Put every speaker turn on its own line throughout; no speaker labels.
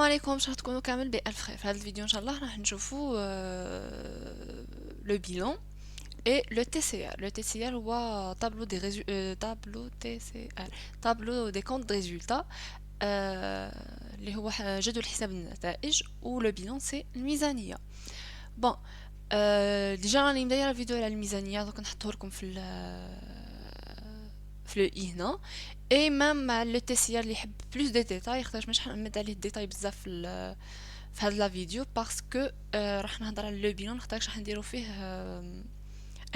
عليكم، باش راح تكونوا كامل بألف خير. في هذا الفيديو ان شاء الله راح نشوفوا لو bilan et le TCR. Le TCR هو tableau TCR, tableau des comptes de résultats, اللي هو جدول حساب النتائج. و le bilan c'est الميزانية. بون ديجا راني مدايره الفيديو على الميزانية، دوك نحطه لكم في لو اي هنا. اي ميم مع لو تي سي ار اللي يحب بلوس دي ديتاي، خاطرش مش حنمد عليه الديتاي بزاف في هاد لا فيديو باسكو راح نهضر على لو بيلون، خاطرش راح نديرو فيه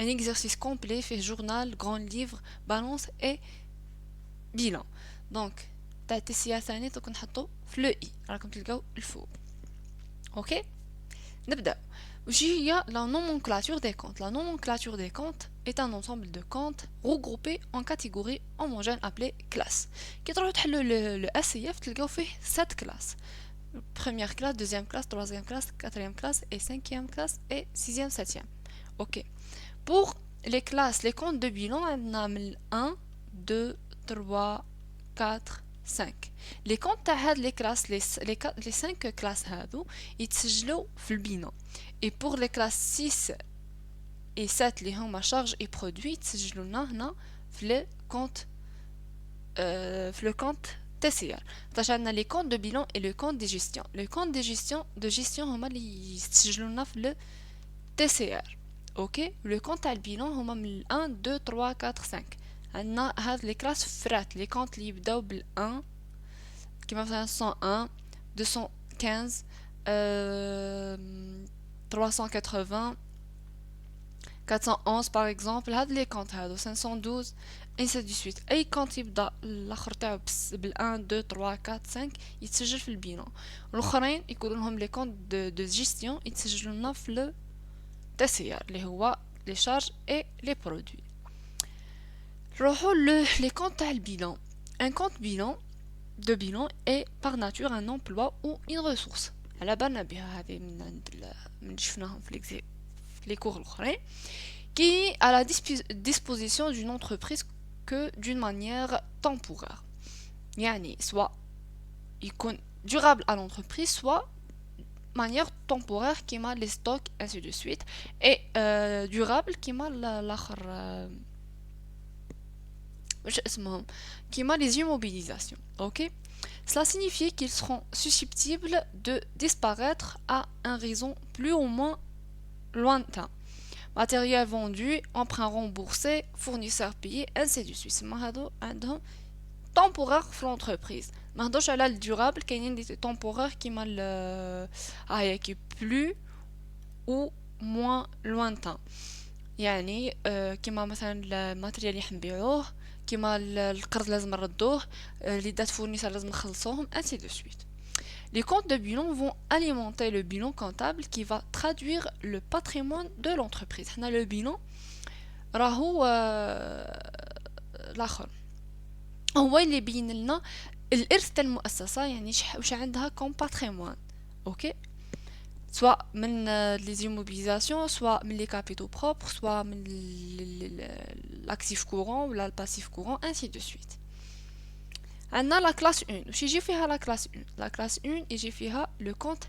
ان اكزرسيس كومبلي فيه جورنال غران ليفر بالانس اي بيلون. دونك تاع تي سي ار ثاني دوك نحطو في لو اي، راكم تلقاو الفوق. اوكي نبدا. وشي هي la nomenclature des comptes. La nomenclature des comptes est un ensemble de comptes regroupés en catégories homogènes appelées classes. كي تروحو تحلو le SIF تلقاو فيه 7 classes. Première classe, deuxième classe, troisième classe, quatrième classe et cinquième classe et sixième, septième. Ok. Pour les classes, les comptes de bilan, on a 1, 2, 3, 4, 5. Les comptes تاع les classes, les 5 classes هادو يتسجلوا في البينو. Et pour les classes 6 et 7 اللي هما charges et produits يتسجلوا لنا هنا في le compte TCR. طاش عندنا les comptes de bilan et le compte de gestion. Les comptes de gestion هما اللي يتسجلوا لنا في le TCR. اوكي le compte تاع البيلون هما من 1 2 3 4 5. عندنا هاد لي كلاس فرات، لي كونت اللي يبداو بال 1 كيما مثلا 101 215 380 411 par exemple. هاد لي كونت هادو 512 ainsi de suite. اي كونت يبدا الاخر تاعو بال 1 2 3 4 5 يتسجل في البيلون، والاخرين يكونوا لهم لي كونت دو جيستيون يتسجلوا لنا في لو TCR اللي هو les charges et les produits. نروحو les comptes تاع البيلون. Un compte bilan de bilan est par nature un emploi ou une ressource. على بالنا بها هذه من شفناهم في les cours الاخرين. Qui est à la disposition d'une entreprise que d'une manière temporaire. يعني soit يكون durable à l'entreprise, soit manière temporaire qui m'a les stocks ainsi de suite, et durable qui m'a qui m'a les immobilisations. Ok, cela signifie qu'ils seront susceptibles de disparaître à un horizon plus ou moins lointain. Matériel vendu, emprunt remboursé, fournisseur payé, ainsi de suite. temporaire في l'entreprise. ما نهضرش على الدورابل، كاينين دي temporaire كيما كي plus ou moins lointain. يعني كيما مثلا الماتريال اللي حنبيعوه، كيما القرض لازم نردوه، لي دات فورنيسور لازم نخلصوهم ainsi de suite. Les comptes de bilan vont alimenter le bilan comptable qui va traduire le patrimoine de l'entreprise. حنا le bilan راهو الاخر هو اللي يبين لنا الارث تاع المؤسسه، يعني واش عندها كوم باتريمون. اوكي سواء من لي زيموبيليزاسيون، سواء من لي كابيتو بروبر، سواء من الاكتيف كورون ولا الباسيف كورون ainsi de suite. عندنا لا كلاس 1. واش يجي فيها لا كلاس 1؟ لا كلاس 1 يجي فيها لو كونت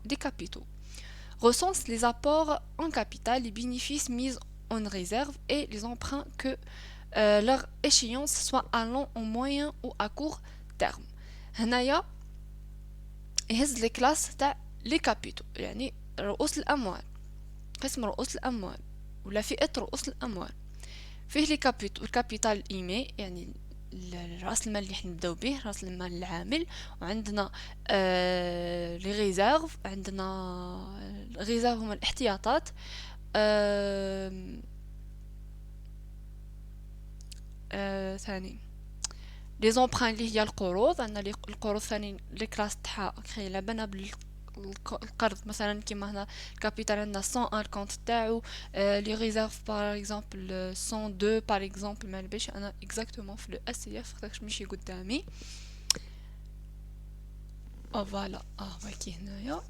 دي كابيتو recense les apports en capital, les bénéfices mis en réserve et les emprunts que leur échéance soit à long, au moyen ou à court terme. هنايا يهز لي كلاس تاع لي كابيتو، يعني رؤوس الاموال، قسم رؤوس الاموال ولا فئة رؤوس الاموال. فيه لي كابيتو، الكابيتال ايمي يعني راس المال اللي حنبداو به، راس المال العامل. وعندنا لي ريزيرف، عندنا ريزيرف هما الاحتياطات، ثاني لي زومبران اللي هي القروض. عندنا القروض ثاني لي كلاس تاعها كاين لابانا بالقرض، مثلا كيما هنا الكابيتال عندنا 101 الكونت تاعو، لي ريزيرف باغ اكزومبل 102 باغ اكزومبل. ما نبيش انا اكزاكتومون في لو اس اف خاطرش ماشي قدامي. فوالا باكي هنايا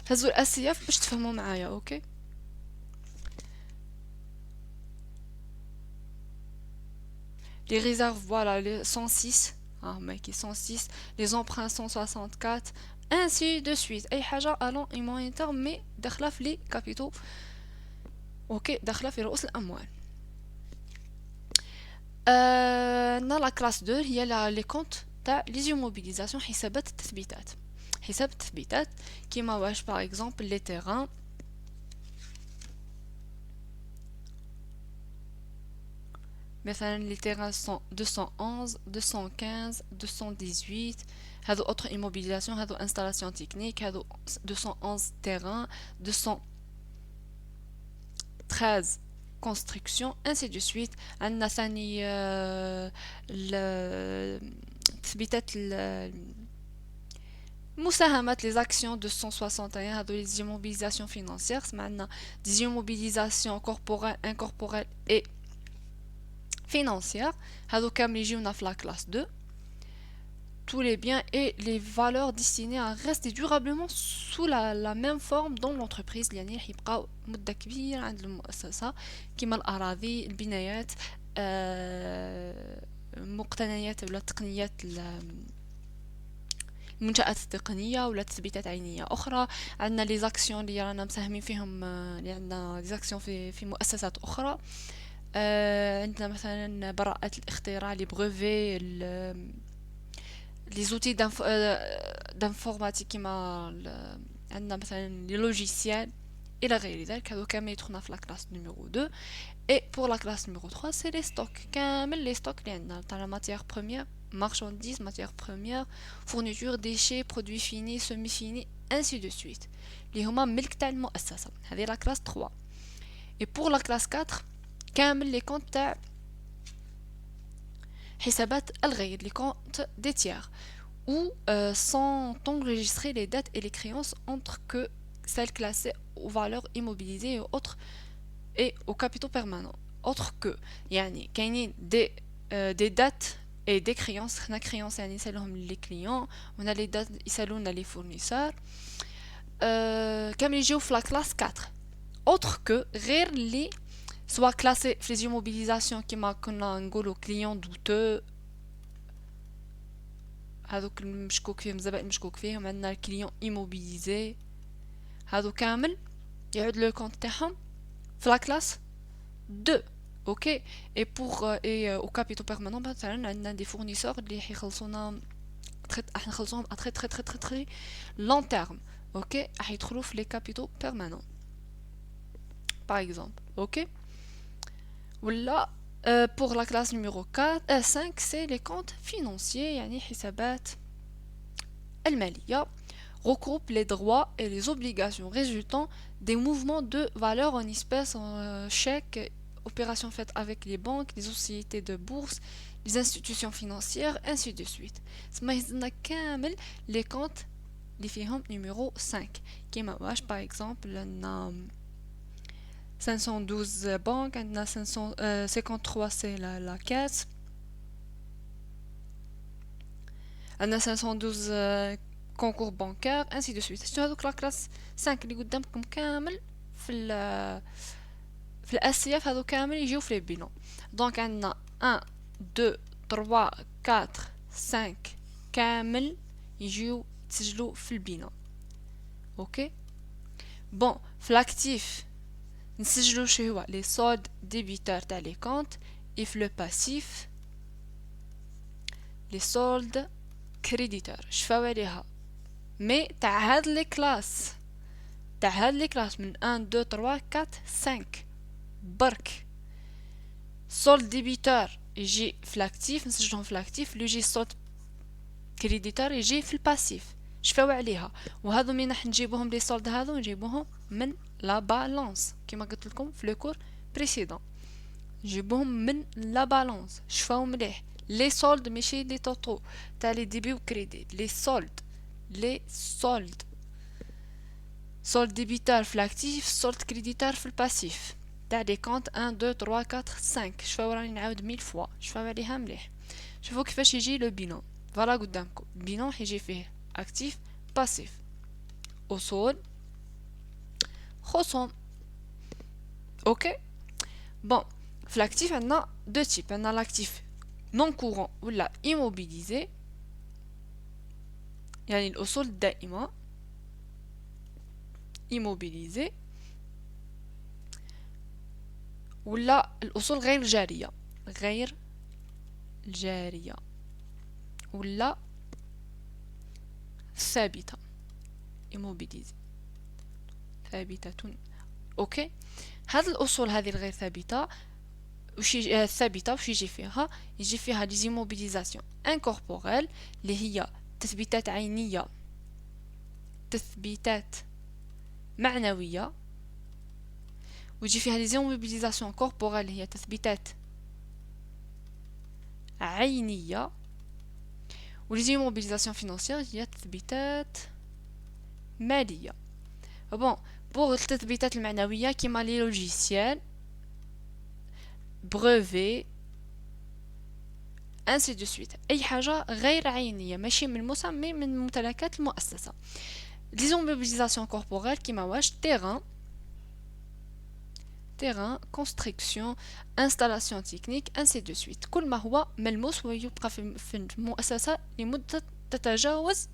هزو الاس اف باش تفهموا معايا. اوكي les réserves, voilà, les 106 mais qui sont 6, les emprunts sont 64, ainsi de suite. أي حاجة à long et moyen terme mais داخلة في les capitaux. اوكي داخلة في رؤوس الأموال. عندنا لا كلاس 2 هي لي كونت تاع لي زيموبيليزاسيون، حسابات التثبيتات. حساب التثبيتات كيما واش باغ اكزومبل لي تيران، مثلا لي تيران 211 215 218 هادو اوتر ايموبيليزاسيون، هادو انستالاسيون تكنيك، هادو 211 تيران 213 construction ainsi de suite. عندنا ثاني تثبيتات المساهمات les actions 261 هادو les immobilisations financières. سمعنا des immobilisations corporelles, incorporelles et financières. هادو كامل يجيونا في la classe 2. tous les biens et les valeurs destinées à rester durablement sous la même forme dans l'entreprise. يعني يبقاو مدة كبيرة عند المؤسسة، كما الأراضي، البنايات، مقتنيات ولا تقنيات، المنشآت التقنية ولا تثبيتات عينية أخرى. عندنا لي زاكسيون اللي رانا مساهمين فيهم، اللي عندنا لي زاكسيون في مؤسسات أخرى. عندنا مثلا براءات الاختراع، لي بروفي، لي زوتي دانفورماتيك، كيما عندنا مثلا لي لوجيسيال الى غير ذلك. هذو كامل يدخلنا في لا كلاس نيميرو 2. اي بور لا كلاس نيميرو 3 سي لي ستوك، كامل لي ستوك اللي عندنا تاع لا ماتيير بروميير، marchandises, matières premières, fournitures, déchets, produits finis, semi-finis, ainsi de suite. اللي هما ملك تاع المؤسسة. هذه لا كلاس 3. et pour la classe 4 كامل لي كونت تاع حسابات الغير، les comptes des tiers, où sont enregistrées les dettes et les créances autres que celles classées aux valeurs immobilisées et autres et aux capitaux permanents. autres que يعني كاينين des dettes et des créances. حنا créances يعني يسالوهم les clients، on a les dettes يسالونا les fournisseurs. كامل يجيو في la classe 4. autres que غير اللي soit classé في les immobilisations كما كنا نقولوا client douteux، هذوك المشكوك فيهم، الزبائن المشكوك فيهم. عندنا الكليون immobilisé، هذو كامل يعود لو كونت تاعهم في لا كلاس 2. اوكي. اي بور اي او كابيتو بيرمانون مثلا عندنا دي فورنيسور اللي حيخلصونا، راح نخلصوهم ا تري تري تري تري تري لون تيرم. اوكي راح يدخلوا في لي كابيتو بيرمانون باغ اكزومبل. اوكي. ولا pour la classe numéro 5 c'est les comptes financiers، يعني حسابات المالية. regroupe les droits et les obligations résultant des mouvements de valeur en espèces, en chèques, opérations faites avec les banques, les sociétés de bourse, les institutions financières, ainsi de suite. سما يهزنا كامل les comptes اللي فيهم numéro 5 كيما واش par exemple لنا 512 banques, 553 c'est la caisse, 512 concours bancaires, ainsi de suite. شنو هذوك لا كلاس 5 اللي قدامكم كامل في الاسياف، هذو كامل يجيو في لي بيلون. دونك عندنا 1 2 3 4 5 كامل يجيو تسجلوا في البيلون. اوكي. بون في لاكتيف نسجلو شو هو لي سولد ديبيتور تاع لي كونت، et في لو باسيف لي سولد كريديتور. شفاو عليها مي تاع هاد لي كلاس، من 1 2 3 4 5 برك. سولد ديبيتور يجي في لاكتيف، نسجلهم في لاكتيف. لو يجي سولد كريديتور يجي في الباسيف. شفاو عليها. وهذو مين راح نجيبوهم لي سولد، هذو نجيبوهم من لا بالانس كما قلت لكم في لو كور بريسيدون، نجيبوهم من لا بالانس. شفاو مليح لي سولد ماشي لي توتو تاع لي ديبي و كريديت، لي سولد سولد ديبيتار في لاكتيف، سولد كريديتار في الباسيف تاع لي كونت 1 2 3 4 5. شفاو راني نعاود 1000 فوا، شفاو عليها مليح. شوفوا كيفاش يجي لو بينون. فوالا قدامكم بينون يجي فيه اكتيف باسيف، اصول خصوم. اوكي. بون في لاكتيف عندنا دو تيب، عندنا لاكتيف non courant ولا immobilisé يعني الأصول الدائمة immobilisé ولا الأصول غير جارية غير جارية ولا ثابتة immobilisé ثابتة اوكي. هاد الأصول هذه الغير ثابتة الثابتة وش يجي فيها؟ يجي فيها لي زيموبيليزاسيون انكوربوريل اللي هي تثبيتات عينية تثبيتات معنوية، ويجي فيها لي زيموبيليزاسيون كوربوريل اللي هي تثبيتات عينية، ولي زيموبيليزاسيون فينانسيير هي تثبيتات مالية. بون بوغ التثبيتات المعنوية كيما لي لوجيسيال بريفي انسي دو سويت، اي حاجه غير عينيه ماشي من مسمى من ممتلكات المؤسسه. لي زومبيليزاسيون كوربوريل كيما واش تيران كونستركسيون انستالاسيون تكنيك انسي دو سويت، كل ما هو ملموس ويبقى في المؤسسه لمده تتجاوز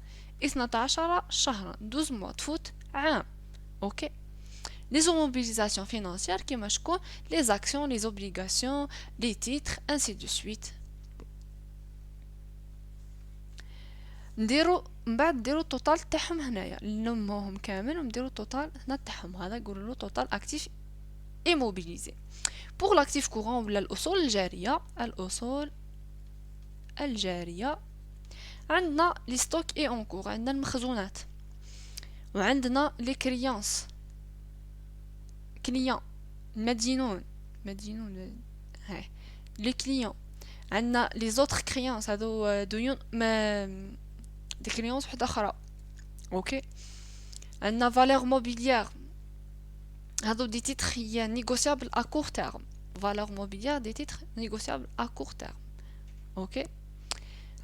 12 شهرا 12 موا تفوت عام. اوكي. لي زومبيليزاسيون فينانسيير كيما شكون لي زاكسيون لي زوبليغاسيون لي تيتر انسي دو سويت. نديرو من بعد نديرو التوتال تاعهم هنايا نلموهم كامل ونديرو التوتال هنا تاعهم، هذا نقولوا له توتال اكتيف ايموبيليزي. بوغ لاكتيف كورون ولا الاصول الجاريه، الاصول الجاريه عندنا لي ستوك اي اونكور، عندنا المخزونات، وعندنا لي كريانس كليون مدينون هاي لي كليون، عندنا لي زوتر كريانس هذو ديون ما دي كريونس وحده اخرى. اوكي. عندنا فالور موبيليير هذو دي تيتر هي نيغوسيابل ا كور تيرم، فالور موبيليير دي تيتر نيغوسيابل ا كور تيرم. اوكي.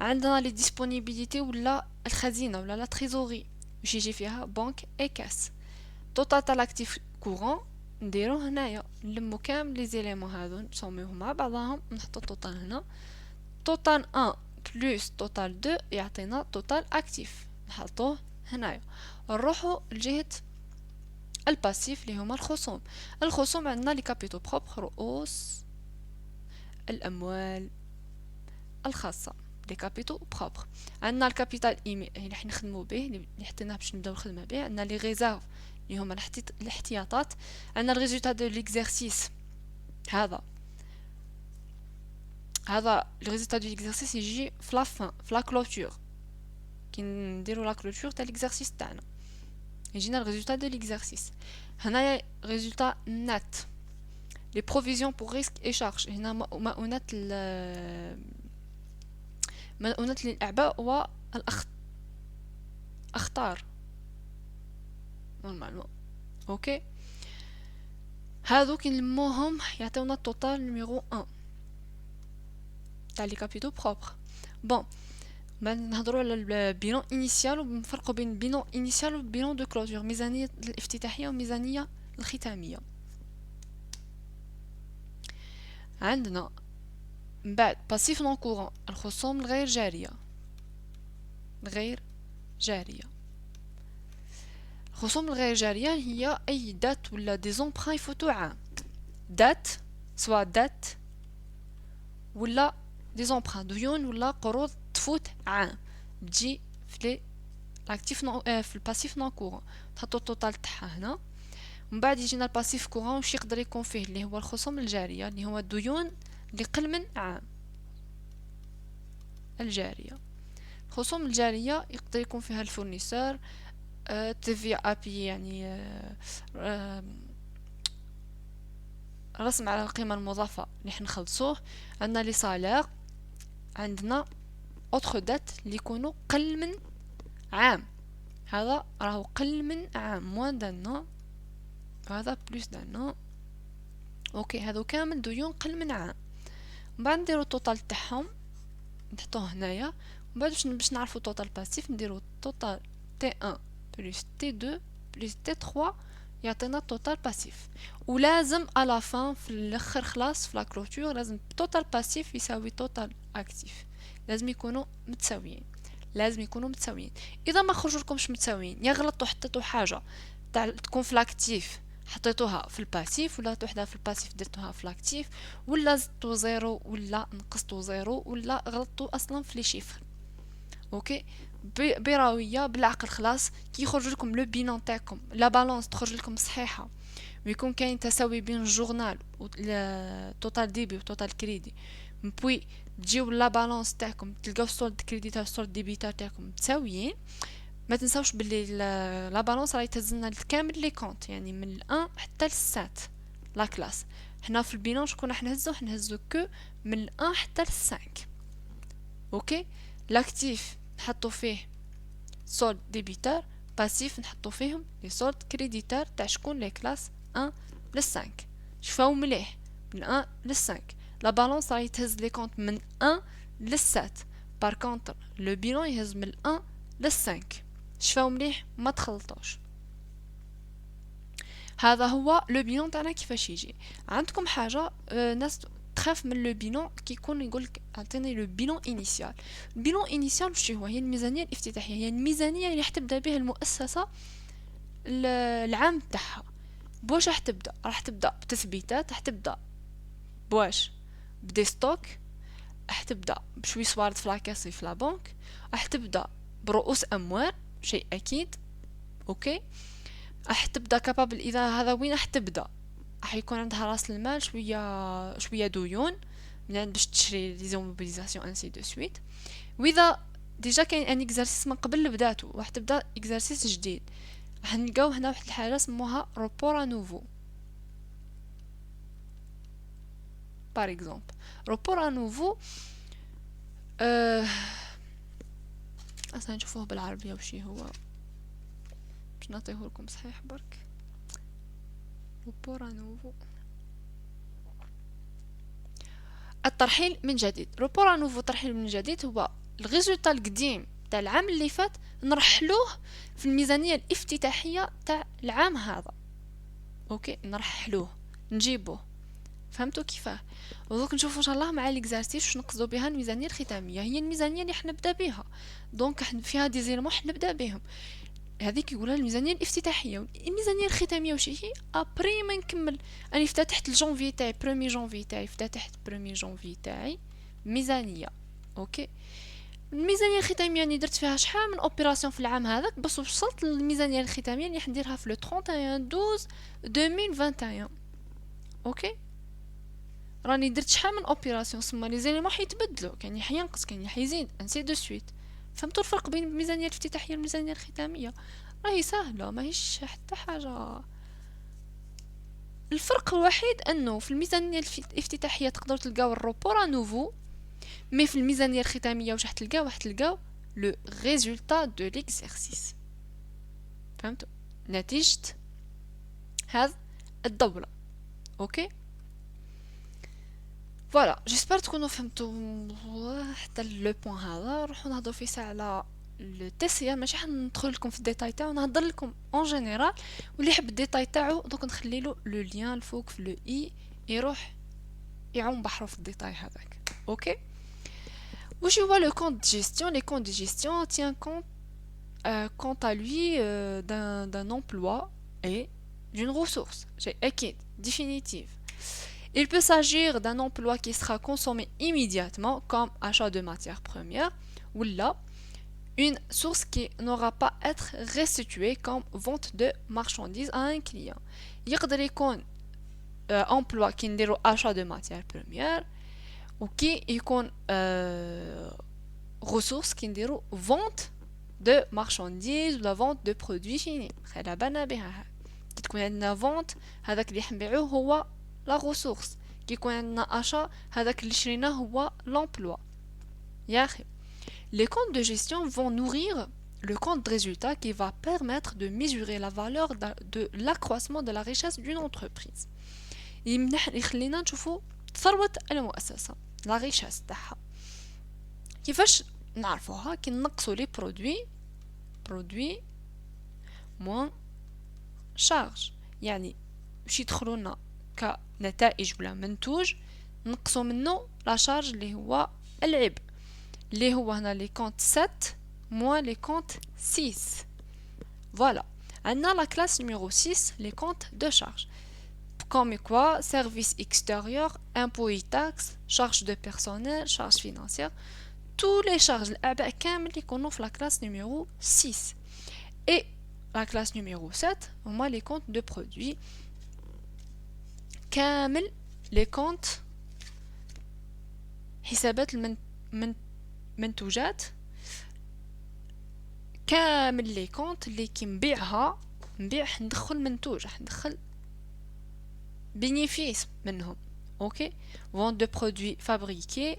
عندنا لي ديسپونيبيليتي ولا الخزينه ولا لا تريزوري واش يجي فيها بنك اي كاس. توتال تاع لاكتيف كورون نديرو هنايا نلمو كامل لي زيليمون هذو نسوميوهم مع بعضهم نحطو التوتال هنا. توتال 1 بلس توتال 2 يعطينا توتال اكتيف نحطوه هنايا. نروحو لجهة الباسيف اللي هما الخصوم. الخصوم عندنا لي كابيتو بروبر رؤوس الاموال الخاصة لي كابيتو بروبر. عندنا الكابيتال ايمي اللي راح نخدمو به اللي حطيناه باش نبداو الخدمة به. عندنا لي ريزيرف اللي هما الاحتياطات. عندنا الريزولتا دو ليكزارسيس هذا لو ريزولتا دو ليكزارسيس يجي في لافان في لا كلوتور كي نديرو لا كلوتور تاع ليكزارسيس تاعنا يجينا الريزولتا دو ليكزارسيس. هنايا ريزولتا نت لي بروفيزيون بور ريسك اي شارج، هنا مؤونات للاعباء والاخطار نورمالمون. اوكي. هادو كي نلموهم يعطيونا التوتال نيميرو 1 تاع لي كابيتو بروبر. بون بعد نهضروا على البيلون انيسيال ونفرقوا بين البيلون انيسيال والبيلون دو كلوزور، ميزانيه الافتتاحيه والميزانيه الختاميه. عندنا من بعد باسيف نون كورون الخصوم الغير جاريه الخصوم الغير جاريه هي اي دات ولا دي زومبران يفوتوا عام، دات سواء دات ولا دي زومبران ديون ولا قروض تفوت عام تجي في لاكتيف في الباسيف نون كورون. تحطوا التوتال تاعها هنا. ومن بعد يجينا الباسيف كورون واش يقدر يكون فيه اللي هو الخصوم الجاريه اللي هو الديون اللي قل من عام الجاريه. الخصوم الجاريه يقدر يكون فيها الفورنيسور تي ابي يعني رسم على القيمه المضافه اللي حنخلصوه. عندنا لي سالير، عندنا اوتر دات اللي يكونوا قل من عام، هذا راهو قل من عام موان دان ان وهذا بلوس دان ان. اوكي. هذو كامل ديون قل من عام. من بعد نديرو التوتال تاعهم نحطوه هنايا. من بعد باش نعرفو التوتال باسيف نديرو توتال تي 1 بلس تي 2 بلس تي 3 يعطينا التوتال باسيف. ولازم على فان في الاخر خلاص في لا كلوتور لازم توتال باسيف يساوي توتال اكتيف، لازم يكونوا متساويين، لازم يكونوا متساويين. اذا ما خرجوا لكمش متساويين، يا غلطتوا حطيتوا حاجه تاع تكون في الاكتيف حطيتوها في الباسيف، ولا وحده في الباسيف درتوها في الاكتيف، ولا زدتوا زيرو ولا نقصتوا زيرو، ولا غلطتوا اصلا في لي شيفر. اوكي، براويه بالعقل خلاص كي يخرج لكم لو بيلون تاعكم، لا بالانس تخرج لكم صحيحه، ويكون كاين تساوي بين الجورنال و توتال ديبي و توتال كريدي، بوي تجيو لا بالانس تاعكم تلقاو السولد كريدي تاع السولد ديبي تاعكم متساويين. ما تنساوش باللي لا بالانس راهي تهزلنا كامل لي كونت، يعني من ال1 حتى ل7 لا كلاس. حنا في البيلون شكون راح نهزو كو من ال1 حتى ل5. اوكي، لاكتيف نحطو فيه سولد ديبيتار، باسيف نحطو فيهم لي سولد كريديتار تاع شكون لي كلاس 1 ل 5. شوفوا مليح، من 1 ل 5 لا بالانس راهي تهز لي كونت من 1 ل 7. بار كونتر لو بيلون يهز من 1 ل 5. شوفوا مليح ما تخلطوش. هذا هو لو بيلون تاعنا كيفاش يجي. عندكم حاجه ناس تخاف من لو بيلون كي يكون يقولك اعطيني لو بيلون انيسيال. البيلون انيسيال واش هو؟ هي الميزانيه الافتتاحيه، هي الميزانيه اللي راح تبدا بها المؤسسه العام تاعها. بواش راح تبدا؟ راح تبدا بتثبيتات، راح تبدا بواش بدي ستوك، راح تبدا بشوي صوارد في لاكاسي في لابنك، راح تبدا برؤوس اموال شيء اكيد. اوكي، راح تبدا كابابل اذا هذا وين راح تبدا، راح يكون عندها راس المال شويه ديون من باش تشري لي زوموبيليزاسيون انسي دو سويت. واذا ديجا كاين ان اكزرسيس من قبل بداتو راح تبدا اكزرسيس جديد، راح نلقاو هنا واحد الحاجه سموها روبور نوفو. بار اكزومبل روبور نوفو اصلا نشوفوه بالعربيه وش هو باش نعطيه لكم صحيح برك. روبور نوفو الترحيل من جديد. روبور نوفو ترحيل من جديد هو الريزولتا القديم تاع العام اللي فات نرحلوه في الميزانيه الافتتاحيه تاع العام هذا. اوكي، نرحلوه نجيبوه. فهمتوا كيفاه؟ ودوك نشوفوا ان شاء الله مع ليكزارسيس واش نقصدوا بها الميزانيه الختاميه. هي الميزانيه اللي حنبدا بها، دونك فيها دي زيلمون حنبدا بهم. هذيك يقولها الميزانيه الافتتاحيه. الميزانيه الختاميه واش هي؟ ابري ما نكمل اني فتحت الجونفي تاعي برومي جونفي تاعي، فتحت برومي جونفي تاعي ميزانيه. اوكي، الميزانيه الختاميه اللي درت فيها شحال من اوبيراسيون في العام هذاك باش وصلت للميزانيه الختاميه اللي حنديرها في لو 31/12/2021. اوكي، راني درت شحال من اوبيراسيون، ثم لي زيليمون حيتبدلوا، كاين اللي حينقص كاين اللي حيزيد انسي دو سويت. فهمتوا الفرق بين الميزانيه الافتتاحيه والميزانيه الختاميه؟ راهي سهله ماهيش حتى حاجه. الفرق الوحيد انه في الميزانيه الافتتاحيه تقدروا تلقاو الروبور نوفو، مي في الميزانيه الختاميه واش راح تلقاو؟ راح تلقاو لو ريزولتا دو ليكزارسيس. فهمتوا نتيجه هذا الدوره. اوكي فوالا، جيسبر تكونوا فهمتوا حتى لو بوين هذا. نروحوا نهضروا في ساعه على لو تيسيا، ماشي حندخل لكم في الديتاي تاعو، نهضر لكم اون جينيرال، واللي يحب الديتاي تاعو دوك نخلي له لو لين الفوق في لو اي يروح يعوم بحرو في الديتاي هذاك. اوكي، واش هو لو كونت دي جيستيون؟ لي كونت دي جيستيون تيان كونت quant à lui d'un emploi et d'une ressource. J'ai acquis définitive. Il peut s'agir d'un emploi qui sera consommé immédiatement comme achat de matières premières ou là une source qui n'aura pas à être restituée comme vente de marchandises à un client. يقدر يكون emploi qui نديرو achat de matières premières ou qui يكون ressource qui نديرو vente de marchandises ou la vente de produits finis. خلينا بالنا بها، تكون عندنا vente هذاك اللي حنبيعوه هو la ressource، كي يكون عندنا achat هذاك اللي شريناه هو l'emploi. يا أخي les comptes de gestion vont nourrir le compte de résultat qui va permettre de mesurer la valeur de l'accroissement de la richesse d'une entreprise. يخلينا نشوفوا ثروة المؤسسة la richesse تاعها. كيفاش نعرفوها؟ كي نقصوا لي برودوي moins charge. يعني باش يدخلوا لنا كنتائج ولا منتوج نقصوا منه لا شارج اللي هو العبء اللي هو هنا لي كونت 7 moins les comptes 6. Voilà. Maintenant la classe numéro 6, les comptes de charge. Comme quoi, service extérieur, impôts et taxes, charges de personnel, charges financières, tous les charges qui sont dans la classe numéro 6. Et la classe numéro 7, au moins les comptes de produits. كامل les comptes حسابات المنتوجات كامل لي كونت اللي كي نبيع ندخل منتوج ندخل bénéfice منهم اوكي vente de produits fabriqués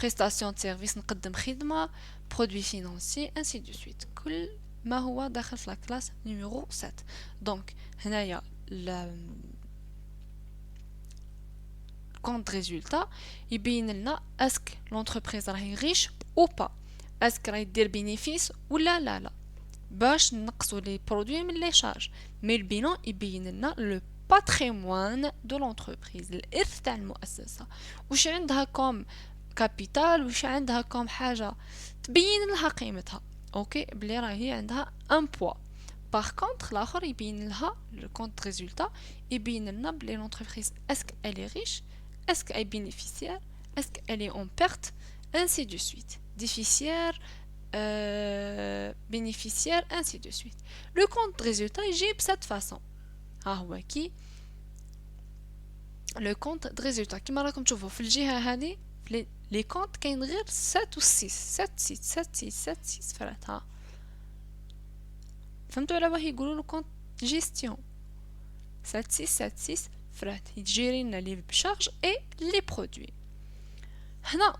prestation de service نقدم خدمة produits financiers ainsi de suite كل ما هو داخل في la classe numéro 7 donc هنايا compte résultat يبين لنا اسك l'entreprise راهي riche ou pas اسك راهي دير bénéfice ولا لا باش نقصوا لي برودوي من لي شارج مي البيلون يبين لنا لو patrimoine de l'entreprise الارث تاع المؤسسه واش عندها كوم كابيتال واش عندها كوم حاجه تبين لها قيمتها اوكي بلي راهي عندها ان بوا باغ كونطخ الاخر يبين لها لو كونت ريزولتا يبين لنا بلي l'entreprise اسك elle est riche est-ce qu'elle est bénéficiaire est-ce qu'elle est en perte ainsi de suite déficitaire bénéficiaire ainsi de suite le compte résultat يجي بسات façon ها هو كي لو كونت د ريزولتا كيما راكم تشوفوا في الجهه هذه لي كونت كاين غير 7 و 6 7 6 7 6 7 6 فرات ها فهمتوا على واه يقولوا له كونت جيستيون 7 6 7 6 فرات يجيري لنا لي بشارج اي لي برودوي هنا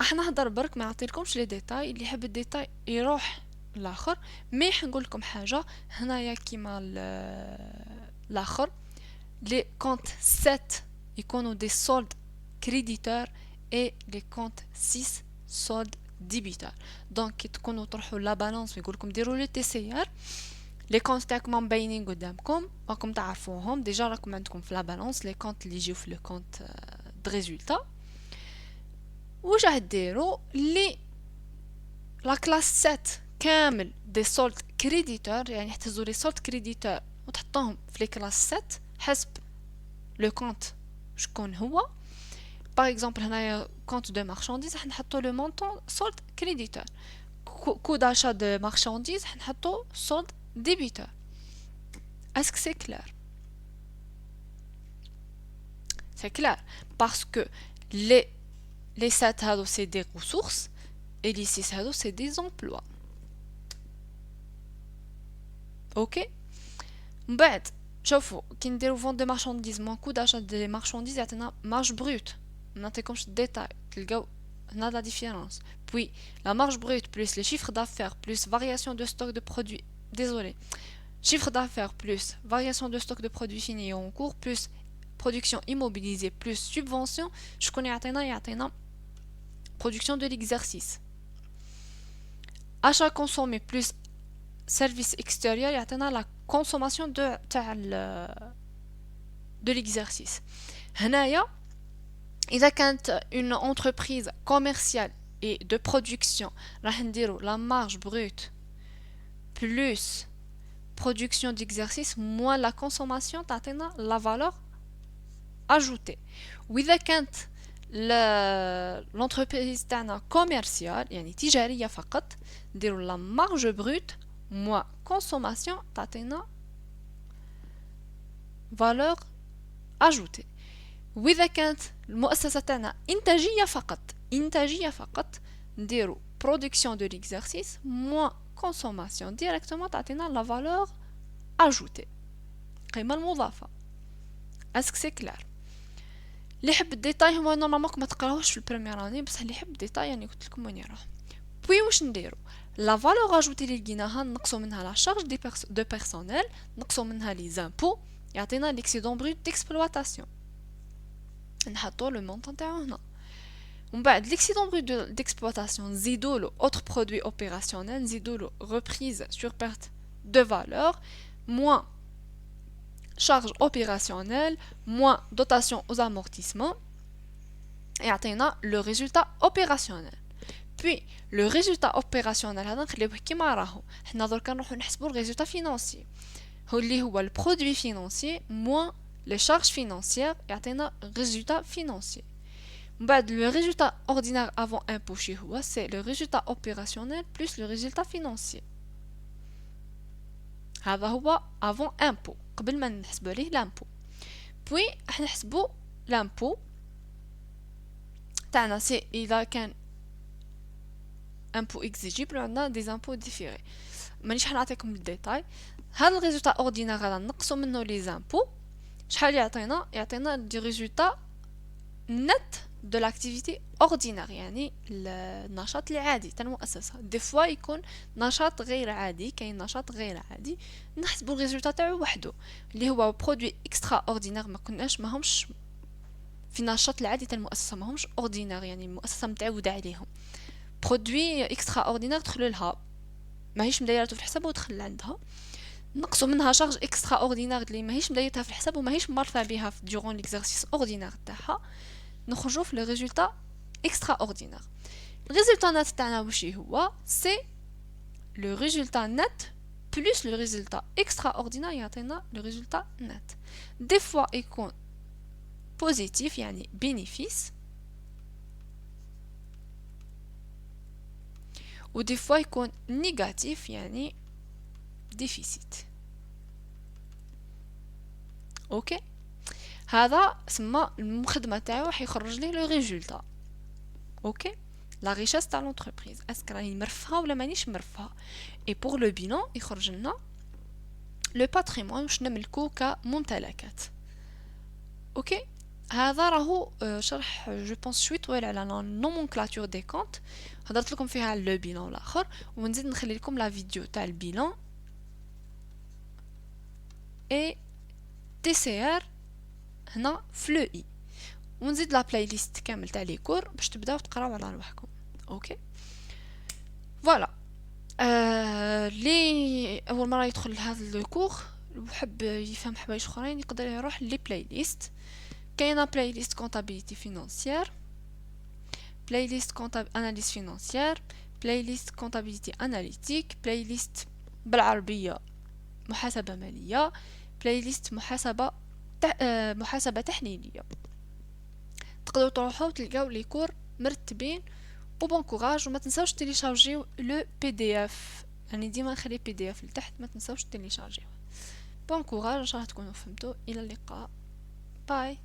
راح نهضر برك ما نعطيلكمش لي ديتاي اللي يحب الديتاي يروح الاخر مي حنقول لكم حاجه هنايا كيما الاخر لي كونت 7 يكونوا دي سولد كريديتور اي لي كونت 6 سولد ديبيتور دونك كي تكونوا تروحوا لا بالانس ويقول لكم ديروا لي تي سي ار لي كونت تاعكم مبينين قدامكم راكم تعرفوهم ديجا راكم عندكم في لا بالانس لي كونت اللي يجيو في لو كونت د ريزولتا واش راح ديروا لي لا كلاس 7 كامل دي سولد كريديتور يعني احتزوا لي سولد كريديتور وتحطوهم في لي كلاس 7 حسب لو كونت شكون هو باغ اكزومبل هنايا كونت دو مارشانديز راح نحطوا لو مونطون سولد كريديتور كو داشا دو مارشانديز راح نحطوا سولد débiteur. Est-ce que c'est clair? C'est clair parce que les 7 هادو c'est des ressources et les 6 هادو c'est des emplois. OK? من بعد شوفوا كي نديرو vente de marchandises moins coût d'achat des marchandises يعطينا marge brute. ما نعطيكمش الديتاي تلقاو هنا la différence. Puis la marge brute plus les chiffres d'affaires plus variation de stock de produits. Désolé. Chiffre d'affaires plus variation de stock de produits finis et en cours plus production immobilisée plus subvention. Je connais Athéna production de l'exercice. Achat consommé plus service extérieur et Athéna la consommation de l'exercice. هنايا إذا كانت une entreprise commerciale et de production راح نديرو la marge brute plus production d'exercice moins la consommation تعطينا la valeur ajoutée وإذا كانت l'entreprise تاعنا commerciale يعني تجارية فقط نديرو la marge brute moins consommation تعطينا valeur ajoutée وإذا كانت المؤسسة تاعنا إنتاجية فقط نديرو production de l'exercice moins consommation directement تعطينا la valeur ajoutée قيمة المضافة est-ce que c'est clair اللي يحب الديتاي هو نورمالمون ما تقراوش في البريمير اني بس اللي يحب الديتاي يعني قلت لكم وين يروح بوي واش نديرو la valeur ajoutée اللي لقيناها نقصوا منها لا شارج دو بيرسونيل نقصوا منها لي زامبو يعطينا ليكسيدون بروت ديكسبلواتاسيون نحطوا لو مونطون تاعو هنا ومن بعد l'excédent brut d'exploitation نزيدو له autre produit opérationnel نزيدو له reprise sur perte de valeur moins charge opérationnelle moins dotation aux amortissements يعطينا le résultat opérationnel. Puis le résultat opérationnel هذا نخليوه كيما راهو. حنا دركا نروحو نحسبو le résultat financier. هو اللي هو le produit financier moins les charges financières يعطينا résultat financier. من بعد le résultat ordinaire avant impôt شي هو c'est le résultat opérationnel plus le résultat financier. هذا هو avant impôt قبل ما نحسبو عليه l'impôt. Puis راح نحسبو l'impôt تاعنا سي اذا كان impôt exigible وعندنا des impôts différés. مانيش حنعطيكم الديتاي. هذا الريزولتا اوردينير هذا نقصوا منه لي زامبو شحال يعطينا دي ريزولتا نت دو لاكتيفيتي اوردينير يعني النشاط العادي تاع المؤسسه. دي فوا يكون نشاط غير عادي كاين نشاط غير عادي نحسبوا الريزولتا تاعو وحده اللي هو برودوي اكسترا اوردينير ما همش في النشاط العادي تاع المؤسسه ما همش اوردينير يعني المؤسسه متعوده عليهم. برودوي اكسترا اوردينير تدخل لها ماهيش مدايرته في الحساب ودخل عندها نقصوا منها شارج اكسترا اوردينير اللي ماهيش مدايرتها في الحساب وماهيش مارفه بها في دورون ليكزارسيس اوردينير تاعها نخرجوا في لو ريزولتا اكسترا اوردينير. الريزولتا نت تاعنا واش هو سي لو ريزولتا نت بلس لو ريزولتا اكسترا اوردينير يعطينا لو ريزولتا نت. دي فوا يكون بوزيتيف يعني بينيفيس ودي فوا يكون نيجاتيف يعني ديفيسيت. اوكي هذا سما المخدمه تاعو راح يخرج لي لو ريزولتا. اوكي لا ريشيس تاع لونتربريز اسك راني مرفها ولا مانيش مرفها. اي بور لو بيلون يخرج لنا لو باتريمون واش نملكو كممتلكات. اوكي هذا راهو شرح جو بونس شوي طويل على نومونكلاتور دي كونت هضرت لكم فيها على لو بيلون الاخر ونزيد نخلي لكم لا فيديو تاع البيلون اي تي سي ار هنا في لو اي ونزيد لا بلاي ليست كامل تاع لي كور باش تبداو تقراو على رواحكم. اوكي فوالا لي اول مره يدخل لهذا لو كور وحب يفهم حوايج اخرين يقدر يروح لي بلاي ليست. كاينه بلاي ليست كونطابيليتي فينانسيير بلاي ليست كونطاب اناليز فينانسيير بلاي ليست كونطابيليتي اناليتيك بلاي ليست بالعربيه محاسبه ماليه بلاي ليست محاسبه تحليليه. تقدروا تروحوا تلقاو لي كور مرتبين وبون كوراج وما تنساوش تيليشارجيو لو بي دي اف يعني ديما نخلي بي دي اف لتحت ما تنساوش تيليشارجيو. بون كوراج ان شاء الله تكونوا فهمتوا. الى اللقاء باي.